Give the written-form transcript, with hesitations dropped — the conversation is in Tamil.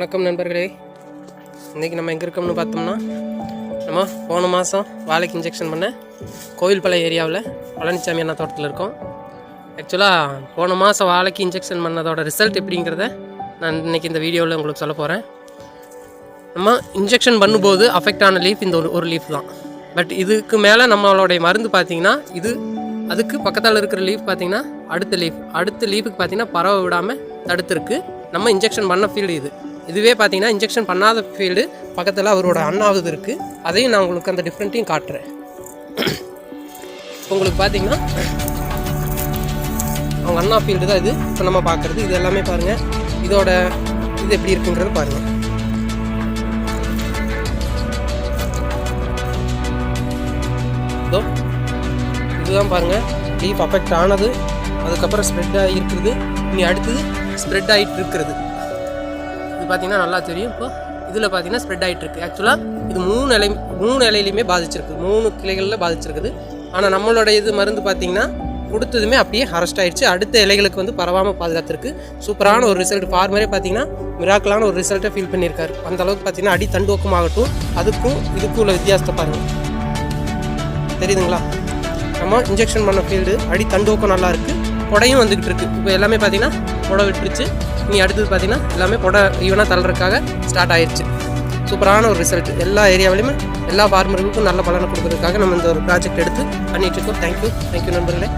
வணக்கம் நண்பர்களே. இன்றைக்கி நம்ம எங்கே இருக்கோம்னு பார்த்தோம்னா, நம்ம போன மாதம் வாழைக்கு இன்ஜெக்ஷன் பண்ண கோவில்பாளையம் ஏரியாவில் பழனிசாமி அண்ணா தோட்டத்தில் இருக்கோம். ஆக்சுவலாக போன மாதம் வாழைக்கு இன்ஜெக்ஷன் பண்ணதோட ரிசல்ட் எப்படிங்கிறத நான் இன்றைக்கி இந்த வீடியோவில் உங்களுக்கு சொல்ல போகிறேன். நம்ம இன்ஜெக்ஷன் பண்ணும்போது அஃபெக்ட் ஆன லீஃப் இந்த ஒரு லீஃப் தான். பட் இதுக்கு மேலே நம்மளுடைய மருந்து பார்த்திங்கன்னா, இது அதுக்கு பக்கத்தில் இருக்கிற லீஃப் பார்த்திங்கன்னா அடுத்த லீஃபுக்கு பார்த்திங்கன்னா பரவ விடாமல் தடுத்துருக்கு. நம்ம இன்ஜெக்ஷன் பண்ண ஃபீல்டு இதுவே பார்த்தீங்கன்னா இன்ஜெக்ஷன் பண்ணாத ஃபீல்டு பக்கத்தில் அவரோட அண்ணாவது இருக்குது. அதையும் நான் உங்களுக்கு அந்த டிஃப்ரெண்ட்டையும் காட்டுறேன். உங்களுக்கு பார்த்தீங்கன்னா அவங்க அண்ணா ஃபீல்டு தான் இது. இப்போ நம்ம பார்க்குறது இது எல்லாமே பாருங்கள். இது எப்படி இருக்குங்கிறது பாருங்கள். இதுதான் பாருங்கள், லீஃப் அஃபெக்ட் ஆனது, அதுக்கப்புறம் ஸ்ப்ரெட் ஆகிருக்குது, இனி அடுத்தது ஸ்ப்ரெட் ஆகிட்டு இருக்கிறது. இது பார்த்தீங்கன்னா நல்லா தெரியும். இப்போ இதில் பார்த்தீங்கன்னா ஸ்ப்ரெட் ஆகிட்டு இருக்குது. ஆக்சுவலாக இது மூணு இலையிலையுமே பாதிச்சிருக்கு, 3 கிளைகளில் பாதிச்சிருக்குது. ஆனால் நம்மளோட இது மருந்து பார்த்தீங்கன்னா கொடுத்ததுமே அப்படியே அரெஸ்ட் ஆகிடுச்சு. அடுத்த இலைகளுக்கு வந்து பரவாமல் பாதுகாத்துருக்கு. சூப்பரான ஒரு ரிசல்ட். ஃபார்மரே பார்த்தீங்கன்னா மிராக்கலான ஒரு ரிசல்ட்டை ஃபீல் பண்ணியிருக்காரு. அந்த அளவுக்கு பார்த்தீங்கன்னா அடி தண்டுவக்கம் ஆகட்டும், அதுக்கும் இதுக்கும் உள்ள வித்தியாசத்தை பாருங்கள். தெரியுதுங்களா? நம்ம இன்ஜெக்ஷன் பண்ண ஃபீல்டு அடி தண்டுவக்கம் நல்லா இருக்குது, புடையும் வந்துக்கிட்டு இருக்குது. இப்போ எல்லாமே பார்த்தீங்கன்னா புடை விட்டுருச்சு. நீ அடுத்தது பார்த்தீங்கன்னா எல்லாமே புடை ஈவனாக தள்ளுறதுக்காக ஸ்டார்ட் ஆயிடுச்சு. சூப்பரான ஒரு ரிசல்ட். எல்லா ஏரியாவிலையுமே எல்லா ஃபார்மர்களுக்கும் நல்ல பலனை கொடுக்குறதுக்காக நம்ம இந்த ஒரு ப்ராஜெக்ட் எடுத்து பண்ணிகிட்ருக்கோம். தேங்க்யூ நண்பர்களே.